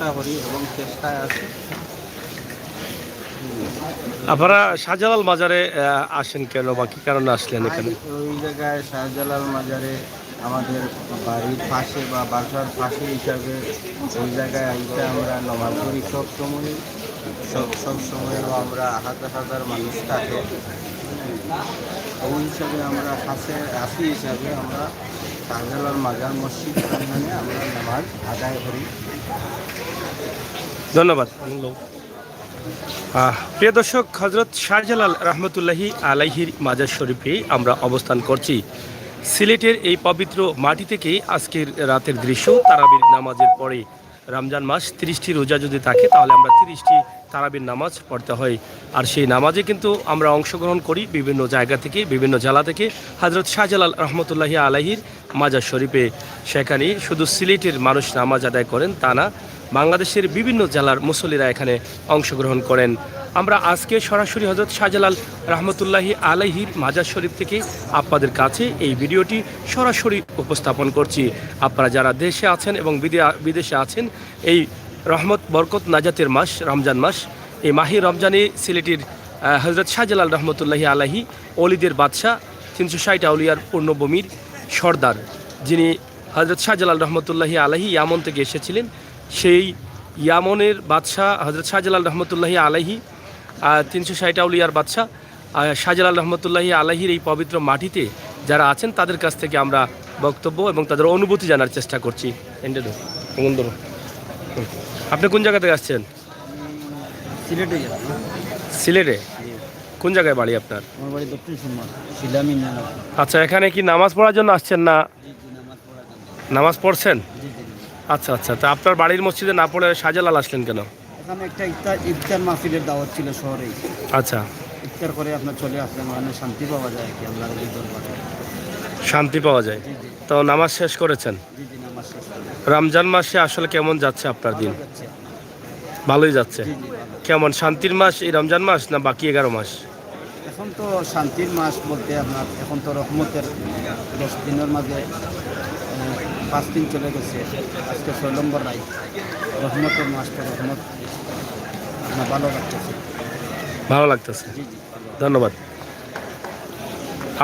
চেষ্টা করি এবং চেষ্টায় আছি। আপনারা শাহজালাল মাজারে আসেন কেন বা কী কারণে আসলেন এখানে? ওই জায়গায় শাহজালাল মাজারে আমাদের বাড়ির পাশে বা বাসার পাশে হিসাবে ওই জায়গায় আইতে আমরা নমাজ করি সব সময়ও আমরা হাজার হাজার মানুষ থাকে। ওই হিসাবে আমরা আসি হিসাবে আমরা শাহজালাল মাজার মসজিদ প্রাঙ্গণে আমরা নামাজ আদায় করি। ধন্যবাদ। প্রিয় দর্শক, হজরত শাহজালাল রহমতুল্লাহি আলাইহির মাজার শরীফে আমরা অবস্থান করছি। সিলেটের এই পবিত্র মাটি থেকেই আজকের রাতের দৃশ্য। তারাবির নামাজের পরে রমজান মাস 30টি রোজা যদি থাকে তাহলে আমরা 30টি তারাবির নামাজ পড়তে হয়। আর সেই নামাজে কিন্তু আমরা অংশগ্রহণ করি বিভিন্ন জায়গা থেকে, বিভিন্ন জেলা থেকে। হজরত শাহজালাল রহমতুল্লাহি আলাইহির মাজার শরীফে সেখানে শুধু সিলেটের মানুষ নামাজ আদায় করেন তা না, বাংলাদেশের বিভিন্ন জেলার মুসল্লিরা এখানে অংশগ্রহণ করেন। আমরা আজকে সরাসরি হজরত শাহজালাল রহমতুল্লাহি আলাইহির মাজার শরীফ থেকে আপনাদের কাছে এই ভিডিওটি সরাসরি উপস্থাপন করছি। আপনারা যারা দেশে আছেন এবং বিদেশে আছেন, এই রহমত বরকত নাজাতের মাস রমজান মাস, এই মাহি রমজানে সিলেটের হজরত শাহজালাল রহমতুল্লাহি আলাইহি অলিদের বাদশাহ, 360 আউলিয়ার পূর্ণভূমির সর্দার, যিনি হজরত শাহজালাল রহমতুল্লাহি আলাইহি ইয়ামন থেকে এসেছিলেন, সেই ইয়ামনের বাদশাহ হজরত শাহজালাল রহমতুল্লাহি আলাইহি 360 আউলিয়ার বাদশাহ শাহজালাল রহমতুল্লাহি আলাইহির এই পবিত্র মাটিতে যারা আছেন তাদের কাছ থেকে আমরা বক্তব্য এবং তাদের অনুভূতি জানার চেষ্টা করছি। আপনি কোন জায়গা থেকে আসছেন? সিলেটে সিলেটে কোন জায়গায় বাড়ি আপনার? আমার বাড়ি দক্ষিণ সুরমা। আচ্ছা, এখানে কি নামাজ পড়ার জন্য আসছেন না নামাজ পড়ছেন? আচ্ছা আচ্ছা, তা আপনার বাড়ির মসজিদে না পড়ে শাহজালাল আসলেন কেন? এখানে একটা ইফতার মাহফিলের দাওয়াত ছিল শহরেই। আচ্ছা, ইফতার করে আপনার চলে আসলেন, ওখানে শান্তি পাওয়া যায় কি আল্লাহর দরবারে। শান্তি পাওয়া যায়। তো নামাজ শেষ করেছেন? নামাজ শেষ করে। রমজান মাসে আসলে কেমন যাচ্ছে আপনার দিন? ভালোই যাচ্ছে। কেমন শান্তির মাস এই রমজান মাস না বাকি 11 মাস? এখন তো শান্তির মাস বলতে আপনার এখন তো রহমতের 10 দিনের মাঝে 5 দিন চলে গেছে, আজকে 6 নম্বর রাত। রহমতের মাস তো রহমত আপনার ভালো লাগতেছে। ধন্যবাদ।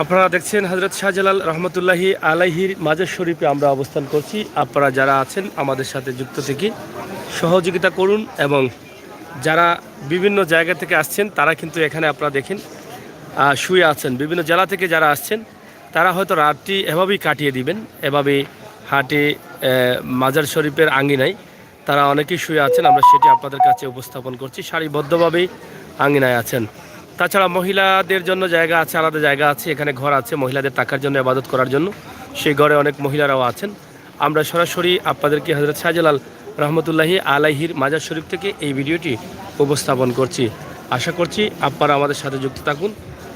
আপনারা দেখছেন হজরত শাহজালাল রহমতুল্লাহি আলাইহির মাজার শরীফে আমরা অবস্থান করছি। আপনারা যারা আছেন আমাদের সাথে যুক্ত থেকে সহযোগিতা করুন, এবং যারা বিভিন্ন জায়গা থেকে আসছেন তারা কিন্তু এখানে আপনারা দেখেন শুয়ে আছেন। বিভিন্ন জেলা থেকে যারা আসছেন তারা হয়তো রাতটি এভাবেই কাটিয়ে দিবেন, এভাবে হাটে মাজার শরীফের আঙ্গিনায় তারা অনেকেই শুয়ে আছেন। আমরা সেটি আপনাদের কাছে উপস্থাপন করছি। সারিবদ্ধভাবেই আঙ্গিনায় আছেন। তাছাড়া মহিলাদের জন্য জায়গা আছে, আলাদা জায়গা আছে, এখানে ঘর আছে মহিলাদের থাকার জন্য, ইবাদত করার জন্য। সেই ঘরে অনেক মহিলারাও আছেন। আমরা সরাসরি আপনাদেরকে হজরত শাহজালাল রহমতুল্লাহি আলাইহির মাজার শরীফ থেকে এই ভিডিওটি উপস্থাপন করছি। আশা করছি আপনারা আমাদের সাথে যুক্ত থাকুন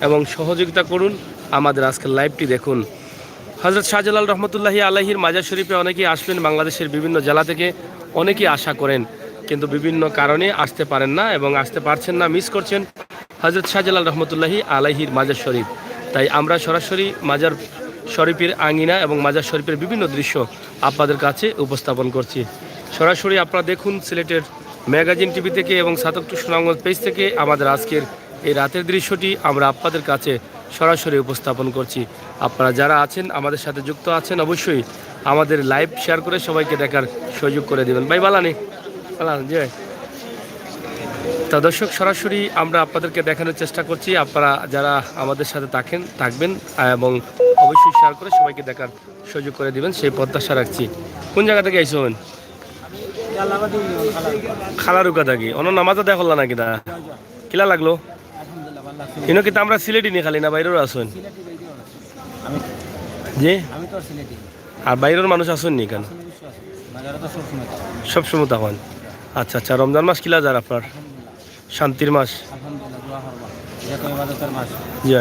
এবং সহযোগিতা করুন, আমাদের আজকের লাইভটি দেখুন। হজরত শাহজালাল রহমতুল্লাহি আলাইহির মাজার শরীফে অনেকেই আসবেন বাংলাদেশের বিভিন্ন জেলা থেকে, অনেকেই আশা করেন কিন্তু বিভিন্ন কারণে আসতে পারেন না এবং আসতে পারছেন না, মিস করছেন হজরত শাহজালাল রহমতুল্লাহি আলাইহির মাজার শরীফ। তাই আমরা সরাসরি মাজার শরীফের আঙ্গিনা এবং মাজার শরীফের বিভিন্ন দৃশ্য আপনাদের কাছে উপস্থাপন করছি। সরাসরি আপনারা দেখুন সিলেটের ম্যাগাজিন টিভি থেকে এবং সাতকটু সুনামগঞ্জ পেজ থেকে আমাদের আজকের এই রাতের দৃশ্যটি আমরা আপনাদের কাছে সরাসরি উপস্থাপন করছি। আপনারা যারা আছেন আমাদের সাথে যুক্ত আছেন অবশ্যই আমাদের লাইভ শেয়ার করে সবাইকে দেখার সুযোগ করে দেবেন। ভাই বালানি যে তা দর্শক, সরাসরি আমরা আপনাদেরকে দেখানোর চেষ্টা করছি। আপনারা যারা আমাদের সাথে থাকবেন এবং অবশ্যই শেয়ার করে সবাইকে দেখার সুযোগ করে দিবেন সেই প্রত্যাশা রাখছি। কোন জায়গা থেকে আইসবেন? খালারুকা থাকি। অন্য নামাজও দেখা না কিনা কিলা লাগলো? কিন্তু কিন্তু আমরা সিলেটি নি খালি না বাইরেও আসুন জি? আর বাইরের মানুষ আসুন নি কেন? সবসময় তখন। আচ্ছা আচ্ছা, রমজান মাস কিলা যার আপনার শান্তির মাস? জি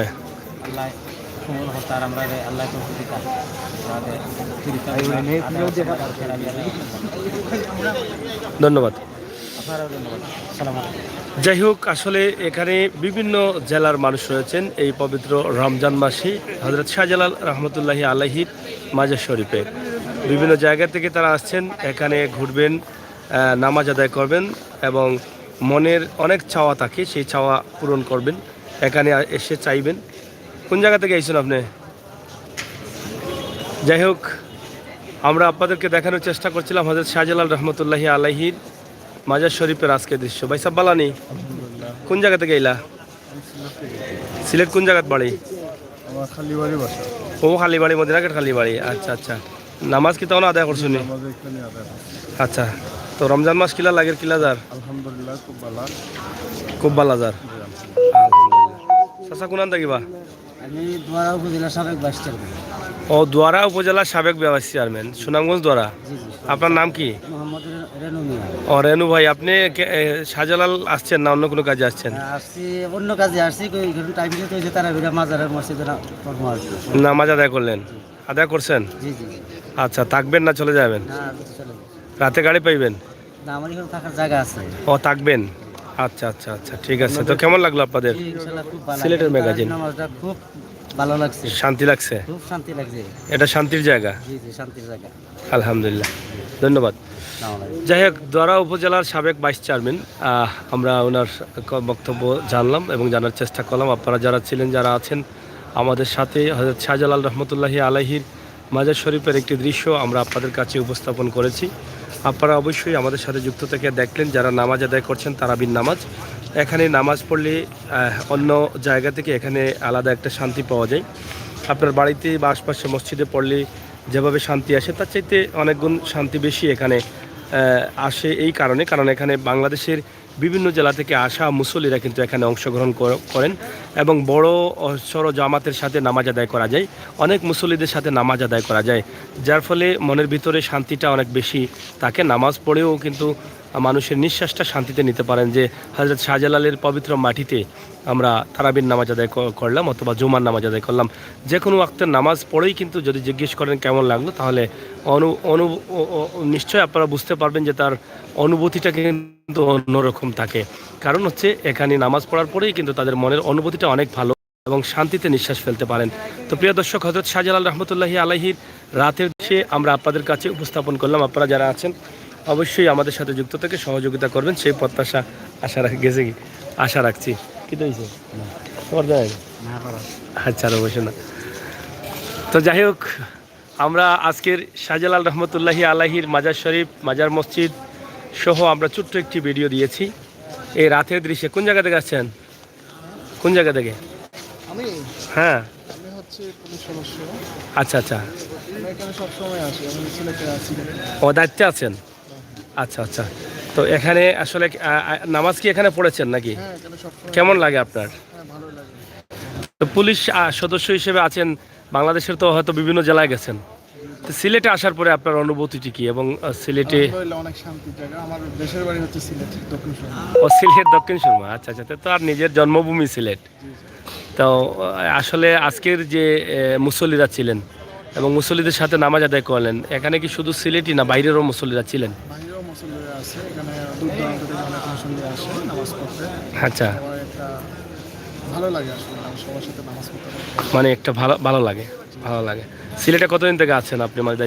ধন্যবাদ। যাই হোক, আসলে এখানে বিভিন্ন জেলার মানুষ রয়েছেন এই পবিত্র রমজান মাসে হজরত শাহজালাল রহমতুল্লাহি আলাইহির মাজার শরীফে। বিভিন্ন জায়গা থেকে তারা আসছেন, এখানে ঘুরবেন, নামাজ আদায় করবেন এবং মনের অনেক চাওয়া থাকে, সেই চাওয়া পূরণ করবেন। এখানে এসে চাইবেন। কোন জায়গা থেকে আইছেন আপনি? যাই হোক, আমরা আপনাদেরকে দেখানোর চেষ্টা করছিলাম হযরত শাহজালাল রহমতুল্লাহি আলাইহির মাজার শরীফের আজকের দৃশ্য। ভাই সাহেব বালানি, কোন জায়গা থেকে এলা? সিলেট কোন জায়গাত বাড়ি? আমার খালি বাড়ি বাসা, ও খালিবাড়ি, মদিনাঘাট খালিবাড়ি। আচ্ছা আচ্ছা, নামাজ কি তখন আদায় করছো নি? আমাদের এখানে আদায় হয়। আচ্ছা, তো রমজান মাস কিলা লাগের কিলাজার? আলহামদুলিল্লাহ খুব ভালো। খুব ভালাজার। আলহামদুলিল্লাহ। চাচা কোনান থাকিবা? আমি দুয়ারা উপজেলা সাবেক ভাইস চেয়ারম্যান। ও দোয়ারা উপজেলার সাবেক ভাইস চেয়ারম্যান, সুনামগঞ্জ দোয়ারা। আপনার নাম কি? মোহাম্মদ রেনু মিয়া। ও রেনু ভাই, আপনি শাহজালাল আসছেন না অন্য কোনো কাজে আসছেন? আসছি অন্য কাজে, আসছি টাইম দিতে হয়েছে, তারা মাজারের মসজিদে কর্ম আসছে। নামাজ আদায় করলেন? আদায় করছেন? জি জি জি। আচ্ছা, থাকবেন না চলে যাবেন? না আমি তো চলে যাই। রাতে গাড়ি পাইবেন? না, আমার এখানে থাকার জায়গা আছে। ও থাকবেন। আচ্ছা আচ্ছা আচ্ছা, ঠিক আছে। তো কেমন লাগলো আপনাদের জি, ইনশাআল্লাহ খুব ভালো। সিলেটের ম্যাগাজিন? নামাজটা খুব ভালো লাগছে, শান্তি লাগছে? খুব শান্তি লাগছে। এটা শান্তির জায়গা। জি জি, শান্তির জায়গা। আলহামদুলিল্লাহ, ধন্যবাদ। যাই হোক, দোয়ারা উপজেলার সাবেক ভাইস চেয়ারম্যান, আমরা ওনার বক্তব্য জানলাম এবং জানার চেষ্টা করলাম। আপনারা যারা ছিলেন, যারা আছেন আমাদের সাথে, হযরত শাহজালাল রহমতুল্লাহি আলাইহির মাজার শরীফের একটি দৃশ্য আমরা আপনাদের কাছে উপস্থাপন করেছি। আপনারা অবশ্যই আমাদের সাথে যুক্ত থেকে দেখলেন। যারা নামাজ আদায় করছেন তারাবির নামাজ, এখানে নামাজ পড়লে অন্য জায়গা থেকে এখানে আলাদা একটা শান্তি পাওয়া যায়। আপনার বাড়িতে বা আশপাশে মসজিদে পড়লে যেভাবে শান্তি আসে, তার চাইতে অনেক গুণ শান্তি বেশি এখানে আসে। এই কারণ এখানে বাংলাদেশের বিভিন্ন জেলা থেকে আসা মুসল্লিরা কিন্তু এখানে অংশগ্রহণ করেন এবং বড় সড় জামাতের সাথে নামাজ আদায় করা যায়। অনেক মুসল্লিদের সাথে নামাজ আদায় করা যায়, যার ফলে মনের ভিতরে শান্তিটা অনেক বেশি থাকে। নামাজ পড়েও কিন্তু মানুষের নিঃশ্বাসটা শান্তিতে নিতে পারেন যে হযরত শাহজালালের পবিত্র মাটিতে আমরা তারাবির নামাজ আদায় করলাম অথবা জুমার নামাজ আদায় করলাম। যে কোনো ওয়াক্তের নামাজ পড়েই কিন্তু যদি জিজ্ঞেস করেন কেমন লাগলো, তাহলে নিশ্চয়ই আপনারা বুঝতে পারবেন যে তার অনুভূতিটা কিন্তু অন্যরকম থাকে। কারণ হচ্ছে এখানে নামাজ পড়ার পরেই কিন্তু তাদের মনের অনুভূতিটা অনেক ভালো এবং শান্তিতে নিঃশ্বাস ফেলতে পারেন। তো প্রিয় দর্শক, হযরত শাহজালাল রহমতুল্লাহি আলাইহির রাতের দৃশ্যে আমরা আপনাদের কাছে উপস্থাপন করলাম। আপনারা যারা আছেন অবশ্যই আমাদের সাথে যুক্ত থেকে সহযোগিতা করবেন, সেই প্রত্যাশা আশা রাখছি। কি তো হয়েছে তোমার জানেন? আচ্ছা, আর অবশ্যই না। তো যাই হোক, আমরা আজকের শাহজালাল রহমতুল্লাহি আলাইহির মাজার শরীফ, মাজার মসজিদ সহ আমরা ছোট্ট একটি ভিডিও দিয়েছি। এই রাতের দৃশ্যে কোন জায়গা থেকে আসছেন? কোন জায়গা থেকে? আমি হ্যাঁ, আমি হচ্ছে পুলিশ সদস্য। আচ্ছা আচ্ছা। আমি এখানে সবসময় আসি, আমি সিলেটে আছি। ও দায়িত্বে আছেন? আচ্ছা আচ্ছা। তো এখানে আসলে নামাজ কি এখানে পড়েছেন নাকি? হ্যাঁ, এখানে সবসময়। কেমন লাগে আপনার? হ্যাঁ, ভালো লাগে। তো পুলিশ সদস্য হিসেবে আছেন, বাংলাদেশের তো হয়তো বিভিন্ন জেলায় গেছেন। তো সিলেটে আসার পরে আপনার অনুভূতিটি কি? এবং সিলেটে আলহামদুলিল্লাহ অনেক শান্তির জায়গা। আমার দেশের বাড়ি হচ্ছে সিলেট, দক্ষিণ সুরমা। ও সিলেট দক্ষিণ সুরমা। আচ্ছা আচ্ছা, তো আর নিজের জন্মভূমি সিলেট। তো আসলে আজকের যে মুসল্লিরা ছিলেন এবং মুসল্লিদের সাথে নামাজ আদায় করলেন, এখানে কি শুধু সিলেটই না বাইরেরও মুসল্লিরা ছিলেন? বাইরেও মুসল্লিরা আছে, এখানে দূর দূরান্ত থেকে অনেক মুসল্লি আসে নামাজ পড়তে। আচ্ছা, আমার একটা ভালো লাগে আসলে, আমি সবার সাথে নামাজ পড়তে পারি। মানে একটা ভালো লাগে, ভালো লাগে। সিলেটে কতদিন থেকে আছেন আপনি? মানে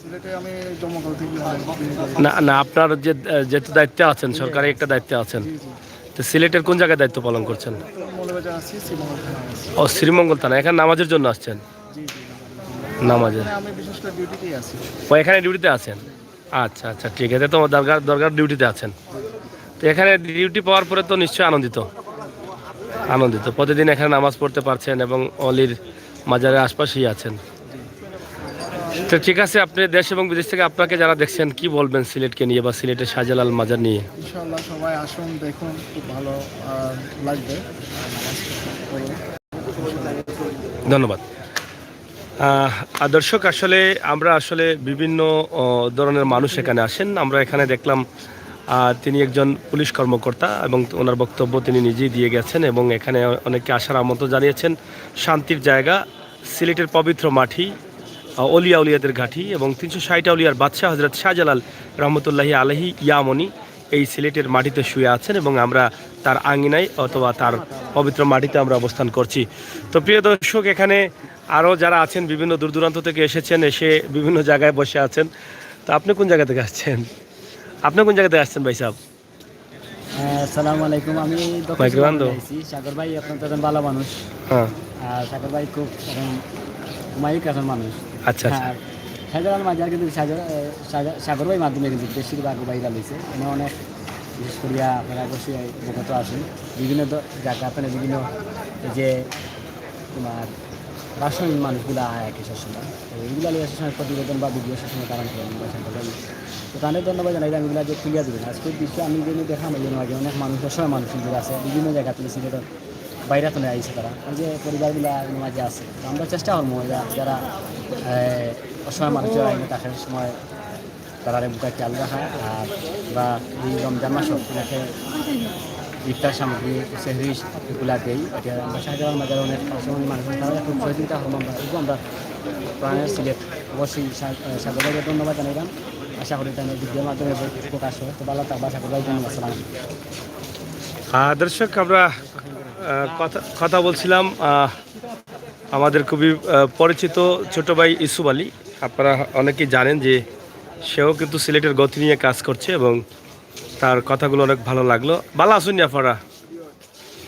সিলেটে আমি জন্মকাল থেকে অনেকদিন ধরে। না না, আপনার যেহেতু দায়িত্বে আছেন, সরকারি একটা দায়িত্বে আছেন, জি জি। তো সিলেটের কোন জায়গায় দায়িত্ব পালন করছেন? মৌলবাজার আছি, শ্রীমঙ্গল থানায় আছি। ও শ্রীমঙ্গল থানা। এখানে নামাজের জন্য আসছেন? জি জি। নামাজের? আমি বিশেষ করে ডিউটিতেই আছি। ও এখানে ডিউটিতে আছেন? আচ্ছা আচ্ছা, ঠিক আছে। তো দরকার ডিউটিতে আছেন। তো এখানে ডিউটি পাওয়ার পরে তো নিশ্চয়ই আনন্দিত প্রতিদিন এখানে নামাজ পড়তে পারছেন এবং অলির মাজারের আশপাশেই আছেন। তো ঠিক আছে, আপনি দেশ এবং বিদেশ থেকে আপনাকে যারা দেখছেন কি বলবেন সিলেটকে নিয়ে বা সিলেটের শাহজালাল মাজার নিয়ে? ইনশাআল্লাহ সবাই আসুন, দেখুন, খুব ভালো লাগবে। ধন্যবাদ। দর্শক, আমরা বিভিন্ন ধরনের মানুষ এখানে আসেন। আমরা এখানে দেখলাম তিনি একজন পুলিশ কর্মকর্তা এবং ওনার বক্তব্য তিনি নিজেই দিয়ে গেছেন এবং এখানে অনেকে আসার আমন্ত্রণ জানিয়েছেন। শান্তির জায়গা, সিলেটের পবিত্র মাটি, অলিয়া উলিয়াদের ঘাঁটি এবং 360 আউলিয়ার বাদশাহ হযরত শাহজালাল রহমতুল্লাহি আলাইহি ইয়ামনি এই সিলেটের মাটিতে শুয়ে আছেন এবং আমরা তার আঙিনায় অথবা তার পবিত্র মাটিতে আমরা অবস্থান করছি। তো প্রিয় দর্শক, এখানে আরও যারা আছেন বিভিন্ন দূর দূরান্ত থেকে এসে বিভিন্ন জায়গায় বসে আছেন। তো আপনি কোন জায়গা থেকে আসছেন? আপনি কোন জায়গা থেকে আসছেন ভাই সাহেব? আসসালামু আলাইকুম, আমি মাইক্রো বান্ধব। সাগর ভাই আপনার তো একজন ভালো মানুষ। হ্যাঁ, আর সাগর ভাই খুব এখন মাইক একজন মানুষ। আচ্ছা আচ্ছা। আর শাহজালাল মাজার কিন্তু সাগর ভাই মাধ্যমে কিন্তু বেশিরভাগ বাইরা লইছে। এনে অনেক বিশেষ করিয়া আপনারা অবশ্যই অবগত আছেন বিভিন্ন জায়গা আপনার বিভিন্ন যে তোমার রাসায়নিক মানুষগুলো আয় আর কি সবসময় এইগুলো নিয়ে সবসময় প্রতিবেদন বা ভিডিও সবসময় কারণ করেন তো তাদের ধন্যবাদ জানাই এগুলো যে ক্লিয়ার দেবেন। আজকে বিশ্বে আমি যেন দেখাম এই জন্য আগে অনেক মানুষ অসহায় মানুষ কিন্তু আছে বিভিন্ন জায়গা থেকে সিলেটের বাইরে তুলে আইছে তারা ওই যে পরিবারগুলো মাঝে আছে। তো আমরা চেষ্টা করবো যারা অসহায় মানুষ যারা এনে তাদের সময় তারা বুকে খেয়াল রাখা আর বা এই রমজান মাসও ওনাকে ইফতার সামগ্রী সেহরি এগুলা দেই। এটা আমরা শাহজালাল মাজার অনেক অসহায় মানুষ তারা খুব সহযোগিতা হবো আমরা এগুলো আমরা প্রাণের সিলেট অবশ্যই সাগরকে ধন্যবাদ জানাইলাম। আশা করি তাদের ভিডিওর মাধ্যমে প্রকাশ হয়। তো ভালো থাকবা, সাগর ভাই ধন্যবাদ। আসসালাম। দর্শক আমরা কথা বলছিলাম আমাদের খুবই পরিচিত ছোট ভাই ইসুফ আলী। আপনারা অনেকেই জানেন যে সেও কিন্তু সিলেটের গতি নিয়ে কাজ করছে এবং তার কথাগুলো অনেক ভালো লাগলো। ভালো আসুন আপনারা?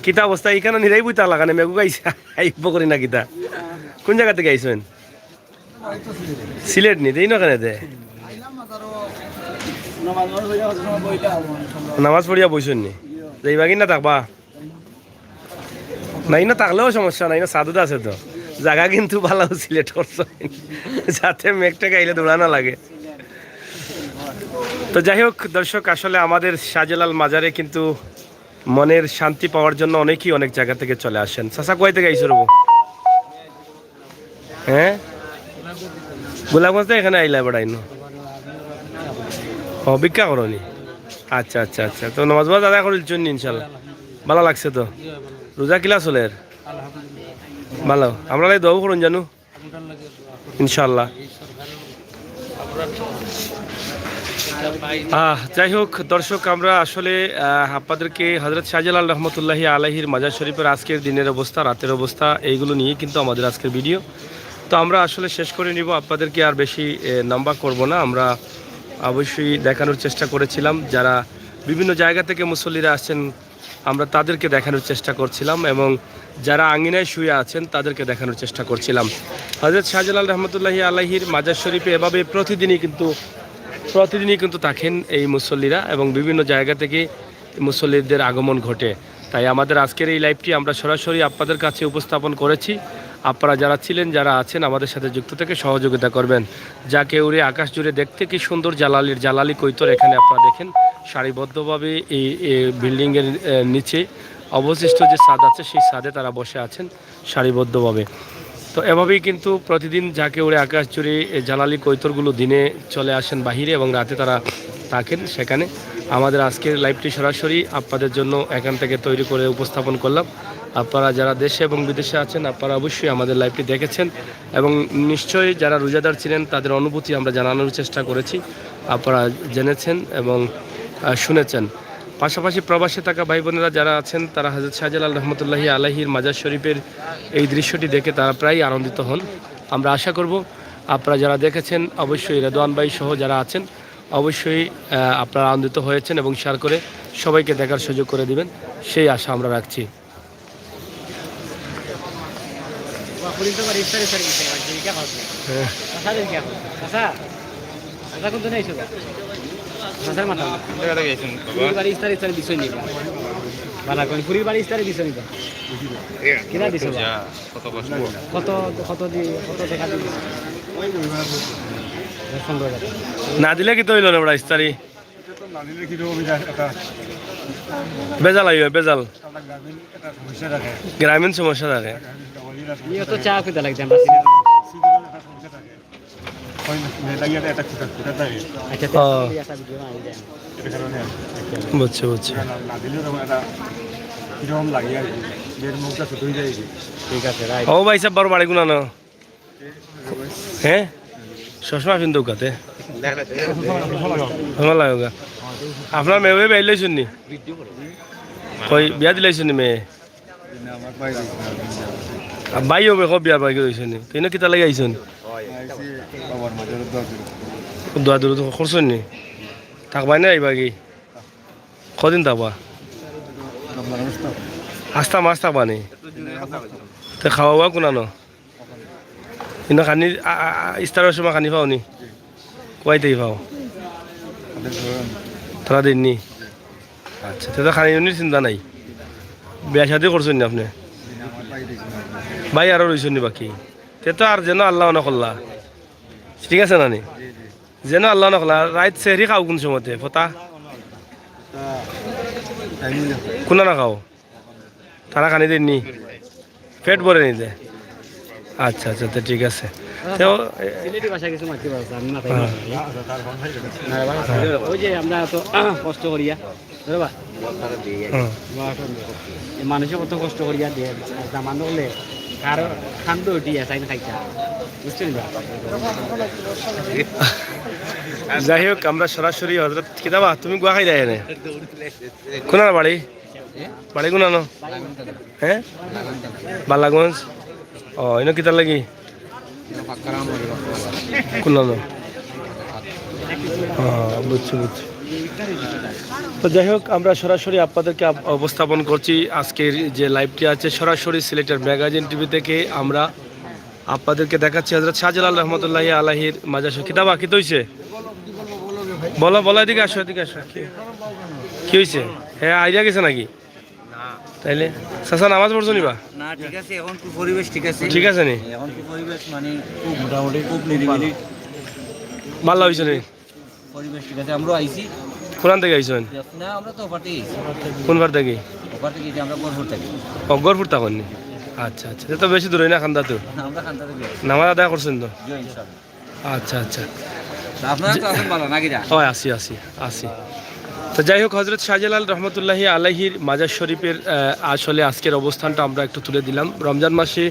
কিতা অবস্থা এখানে নিরাই বইতা লাগানে মেঘু গাইছে আইব করি না কিতা? কোন জায়গা থেকে আইসেন? সিলেট নি দেই না কেন দে নামাজ পড়িয়া বইছেন নি যাইবা কি না থাকবা? নাই না থাকলেও সমস্যা নাই, না সাধুদা আছে তো জায়গা কিন্তু ভালো সিলেট করছো যাতে মেঘটা গাইলে দৌড়ানো লাগে। তো যাই হোক দর্শক, আসলে আমাদের শাহজালাল মাজারে কিন্তু মনের শান্তি পাওয়ার জন্য অনেকেই অনেক জায়গা থেকে চলে আসেন। চাচা কয় থেকে আইসো রবো? হ্যাঁ, গোলাপগঞ্জ থেকে এখানে আইলা বেড়াইন ও ভিক্ষা করনি? আচ্ছা আচ্ছা আচ্ছা। তো নমাজ বাজ আদায় করিল চুন ইনশাল্লাহ? ভালো লাগছে তো? রোজা কিলা চলের? ভালো। আমরা লাই দোয়া করুন জানু ইনশাল্লাহ। যাই হোক দর্শক, আমরা আসলে আপনাদেরকে হজরত শাহজালাল রহমতুল্লাহি আলাইহির মাজার শরীফের আজকের দিনের অবস্থা, রাতের অবস্থা, এইগুলো নিয়ে কিন্তু আমাদের আজকের ভিডিও। তো আমরা আসলে শেষ করে নিব, আপনাদেরকে আর বেশি লম্বা করব না। আমরা অবশ্যই দেখানোর চেষ্টা করেছিলাম যারা বিভিন্ন জায়গা থেকে মুসল্লিরা আসছেন আমরা তাদেরকে দেখানোর চেষ্টা করছিলাম এবং যারা আঙ্গিনায় শুয়ে আছেন তাদেরকে দেখানোর চেষ্টা করছিলাম। হজরত শাহজালাল রহমতুল্লাহি আলাইহির মাজার শরীফে এভাবে প্রতিদিনই কিন্তু থাকেন এই মুসল্লিরা এবং বিভিন্ন জায়গা থেকে মুসল্লিদের আগমন ঘটে। তাই আমাদের আজকের এই লাইভটি আমরা সরাসরি আপনাদের কাছে উপস্থাপন করেছি। আপনারা যারা ছিলেন, যারা আছেন আমাদের সাথে যুক্ত থেকে সহযোগিতা করবেন। যাকে উড়ে আকাশ জুড়ে দেখতে কি সুন্দর জালালি কৈতর এখানে আপনারা দেখেন সারিবদ্ধভাবে এই বিল্ডিংয়ের নিচে অবশিষ্ট যে ছাদ আছে সেই ছাদে তারা বসে আছেন সারিবদ্ধভাবে। তো এভাবেই কিন্তু প্রতিদিন যাকে উড়ে আকাশ জুড়ে জালালি কৈতরগুলো দিনে চলে আসেন বাহিরে এবং রাতে তারা থাকেন সেখানে। আমাদের আজকের লাইভটি সরাসরি আপনাদের জন্য এখান থেকে তৈরি করে উপস্থাপন করলাম। আপনারা যারা দেশে এবং বিদেশে আছেন আপনারা অবশ্যই আমাদের লাইভটি দেখেছেন এবং নিশ্চয়ই যারা রোজাদার ছিলেন তাদের অনুভূতি আমরা জানানোর চেষ্টা করেছি, আপনারা জেনেছেন এবং শুনেছেন। পাশাপাশি প্রবাসে থাকা ভাই বোনেরা যারা আছেন তারা হযরত শাহজালাল রহমতুল্লাহি আলাইহির মাজার শরীফের এই দৃশ্যটি দেখে তারা প্রায় আনন্দিত হন। আমরা আশা করব আপনারা যারা দেখেছেন অবশ্যই রেদওয়ান ভাই সহ যারা আছেন অবশ্যই আপনারা আনন্দিত হয়েছেন এবং শেয়ার করে সবাইকে দেখার সুযোগ করে দিবেন, সেই আশা আমরা রাখছি। না দিলে কি তো হইল না বড় ইস্তারি বেজাল আইবে, বেজাল গ্রামীণ সমস্যা থাকে। চা খেতে লাগছে বুঝছি বুঝছি। ও ভাই সাহেব বড় বাড়ি গুনা না হ্যাঁ চশমা পিন দৌকাতে ভালো লাগা। আপনার মেয়ে বেয়ে বের লাইছেন নি? কই বিয়া দিলাইছেন নি মেয়ে? বাই হবে কব বিয়ার বাই দিয়েছেন নি? তুই না কিতা লাগে আইছেন? দোয়া দূর করছেন নি? থাকবাই না এইবার কি কদিন থাকবা আস্তা মাছ থাকবা নি তো খাওয়া কোনানো কিন্তু খানি ইস্তারের সময় খানি পাও নি কয়তেই পাও তোরা দিননি আচ্ছা তো খানি চিন্তা নাই বিয়া শাদি করছেন না আপনি ভাই আরো রয়েছেন নি বাকি তে তো আর যেন আল্লাহ না করলা ঠিক আছে না নি যেন আল্লাহ না করলা রাইত সেহরি খাও কোন সময়তে ফতা কোনা না খাও তারা খানি দেননি পেট ভরে নিতে আচ্ছা আচ্ছা তো ঠিক আছে তো সিলেটি ভাষা কিছু মারতে পারছে আমি মাথায় ওই যে আমরা তো কষ্ট করিয়া বুঝবা মানুষের কত কষ্ট করিয়া দিয়ে জামান হলে আর খান্দ উঠিয়া চাই না খাইতা বুঝছেন যাই হোক আমরা সরাসরি হজরত কিতাবা তুমি গুয়া খাই দেয় এনে কোনার বাড়ি বাড়ি কোনানো হ্যাঁ বালাগঞ্জ ও এনে কিতার লাগি কোনানো বুঝছি বুঝছি তো যাই হোক আমরা সরাসরি আপনাদেরকে উপস্থাপন করছি আজকের যে লাইভটি আছে সরাসরি সিলেটের ম্যাগাজিন টিভি থেকে আমরা আপনাদেরকে দেখাচ্ছি হযরত শাহজালাল রহমতুল্লাহি আলাইহির মাজার শরীফ কিতাবা কি হইছে বলো বলো এদিকে আসো কি হয়েছে হ্যাঁ আইডিয়া গেছে নাকি তাইলে চাচা নামাজ পড়ছো নিবা না ঠিক আছে এখন কি পরিবেশ ঠিক আছে ঠিক আছে নি এখন কি পরিবেশ মানে খুব মোটামুটি খুব নিরিবিলি ভালো হয়েছে নি পরিবেশ ঠিক আছে আমরা আইছি কোরআন থেকে আইছেন না আমরা তো পার্টি কোন বার থেকে পার্টি কি আমরা গরপুর থাকি অগরপুর তখন নি আচ্ছা আচ্ছা এটা তো বেশি দূরে না খান্দা তো আমরা খান্তা থেকে নামাজ আদায় করছেন তো জি ইনশাআল্লাহ আচ্ছা আচ্ছা আপনারা তো আছেন ভালো নাকি না হয় আসি তো যাই হোক হজরত শাহজালাল রহমতুল্লাহি আলাইহির মাজার শরীফের আসলে আজকের অবস্থানটা আমরা একটু তুলে দিলাম রমজান মাসে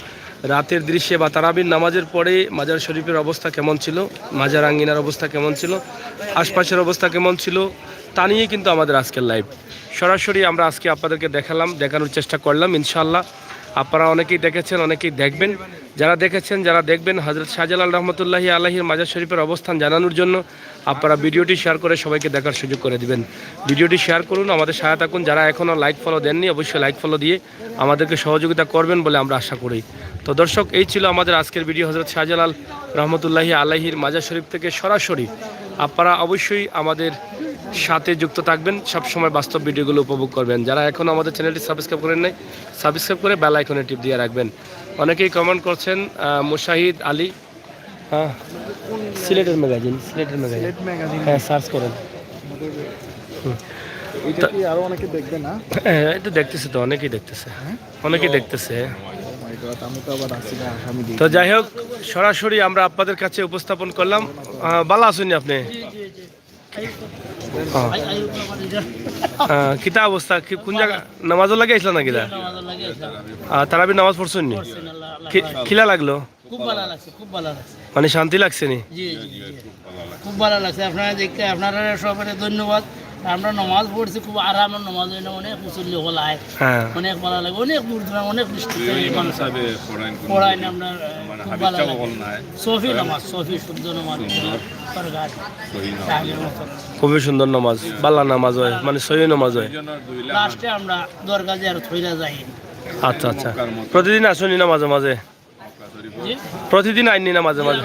রাতের দৃশ্যে বা তারাবির নামাজের পরে মাজার শরীফের অবস্থা কেমন ছিল মাজার আঙ্গিনার অবস্থা কেমন ছিল আশপাশের অবস্থা কেমন ছিল তা নিয়ে কিন্তু আমাদের আজকের লাইভ সরাসরি আমরা আজকে আপনাদেরকে দেখানোর চেষ্টা করলাম ইনশাআল্লাহ আপনারা অনেকেই দেখেছেন অনেকেই দেখবেন যারা দেখেছেন যারা দেখবেন হযরত শাহজালাল রহমতুল্লাহি আলাইহির মাজার শরীফের অবস্থান জানানোর জন্য আপনারা ভিডিওটি শেয়ার করে সবাইকে দেখার সুযোগ করে দিবেন ভিডিওটি শেয়ার করুন আমাদের সহায়তা করুন যারা এখনও লাইক ফলো দেননি অবশ্যই লাইক ফলো দিয়ে আমাদেরকে সহযোগিতা করবেন বলে আমরা আশা করি তো দর্শক এই ছিল আমাদের আজকের ভিডিও হযরত শাহজালাল রহমতুল্লাহি আলাইহির মাজার শরীফ থেকে সরাসরি আপনারা অবশ্যই আমাদের সাথে যুক্ত থাকবেন সব সময় বাস্তব ভিডিওগুলো উপভোগ করবেন যারা এখনও আমাদের চ্যানেলটি সাবস্ক্রাইব করেন নাই সাবস্ক্রাইব করে বেল আইকনে টিপ দিয়ে রাখবেন অনেকেই কমেন্ট করছেন মুশাহিদ আলী হ্যাঁ সিলেটের ম্যাগাজিন হ্যাঁ সার্চ করেন এটা কি আরো অনেকে দেখবে না হ্যাঁ এটা দেখতেছে তো অনেকেই দেখতেছে আমি তো আবার আসি না আসামি দিই তো যাই হোক সরাসরি আমরা আপনাদের কাছে উপস্থাপন করলাম ভালো আছেন আপনি কিতা অবস্থা কোন জায়গা নামাজও লাগে আসলা না কিলা তারাবি নামাজ পড়ছেন নি খিলা লাগলো খুব ভালো লাগছে খুব ভালো লাগছে মানে শান্তি লাগছে নি জি জি জি খুব ভালো লাগছে আপনারা দেখতে আপনারা সবাই ধন্যবাদ আমরা নামাজ পড়ছি খুব আরামের নামাজ হয় না অনেক মুসল্লি হল আয় হ্যাঁ অনেক ভালো লাগে অনেক দূর দূর অনেক বৃষ্টি পড়ায় না আপনার খুব ভালো লাগে সফি নামাজ সফি শুদ্ধ নামাজ সরকার তাহলে মতো খুবই সুন্দর নামাজ বাল্লা নামাজ হয় মানে সহি নামাজ হয় লাস্টে আমরা দরগা আর থইরা যাই আচ্ছা আচ্ছা প্রতিদিন আসুনি না মাঝে মাঝে জি প্রতিদিন আইনি না মাঝে মাঝে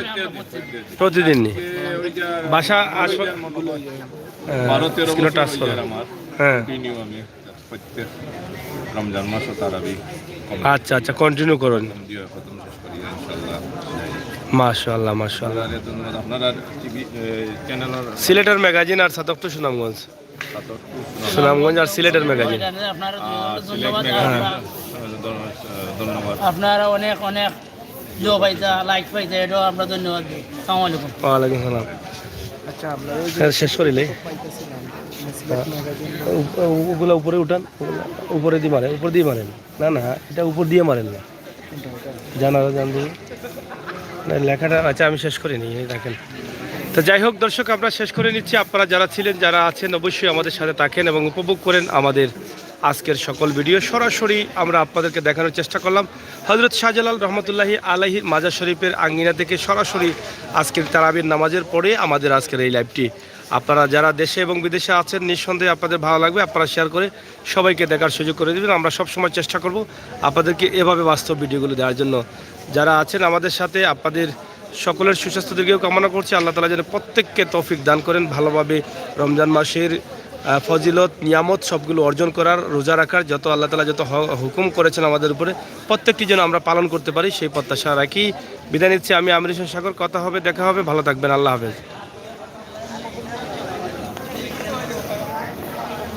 প্রতিদিন নি বাসা আসো কিলো টাচ করো হ্যাঁ প্রত্যেক রমজান মাস তারাবি আচ্ছা আচ্ছা কন্টিনিউ করুন মাশাআল্লাহ মাশাআল্লাহ ধন্যবাদ আপনারা টিভি চ্যানেলের সিলেটের ম্যাগাজিন আর সাতক্ত সুনামগঞ্জ আর সিলেটের ম্যাগাজিন আপনারা ধন্যবাদ ধন্যবাদ আপনারা অনেক অনেক জো পাইতা লাইক পাইতা এটাও আমরা ধন্যবাদ দিই আসসালামু আলাইকুম ওয়ালাইকুম সালাম আচ্ছা আপনারা ওই যে হ্যাঁ, শেষ করিলে পাইতেছিলাম সিলেট ম্যাগাজিন ওগুলো উপরে উঠান উপরে দিয়ে মারেন না এটা উপর দিয়ে মারেন না জান দিয়ে না লেখাটা আচ্ছা আমি শেষ করিনি এই দেখেন তো যাই হোক দর্শক আমরা শেষ করে নিচ্ছি আপনারা যারা ছিলেন যারা আছেন অবশ্যই আমাদের সাথে থাকেন এবং উপভোগ করেন আমাদের আজকের সকল ভিডিও সরাসরি আমরা আপনাদেরকে দেখানোর চেষ্টা করলাম হযরত শাহজালাল রহমতুল্লাহি আলাইহির মাজার শরীফের আঙ্গিনা থেকে সরাসরি আজকের তারাবির নামাজের পরে আমাদের আজকের এই লাইভটি আপনারা যারা দেশে এবং বিদেশে আছেন নিঃসন্দেহে আপনাদের ভালো লাগবে, আপনারা শেয়ার করে সবাইকে দেখার সুযোগ করে দেবেন। আমরা সবসময় চেষ্টা করব আপনাদেরকে এভাবে বাস্তব ভিডিওগুলো দেওয়ার জন্য। যারা আছেন আমাদের সাথে আপনাদের সকলের সুস্বাস্থ্য দিকেও কামনা করছি। আল্লাহ তাআলা যেন প্রত্যেককে তৌফিক দান করেন ভালোভাবে রমজান মাসের ফজিলত নিয়ামত সবগুলো অর্জন করার, রোজা রাখার, যত আল্লাহ তাআলা যত হুকুম করেছেন আমাদের উপরে প্রত্যেকটি যেন আমরা পালন করতে পারি সেই প্রত্যাশা রাখি। বিদায় নিচ্ছি আমি আমির হোসেন সাগর। কথা হবে, দেখা হবে, ভালো থাকবেন, আল্লাহ হাফেজ।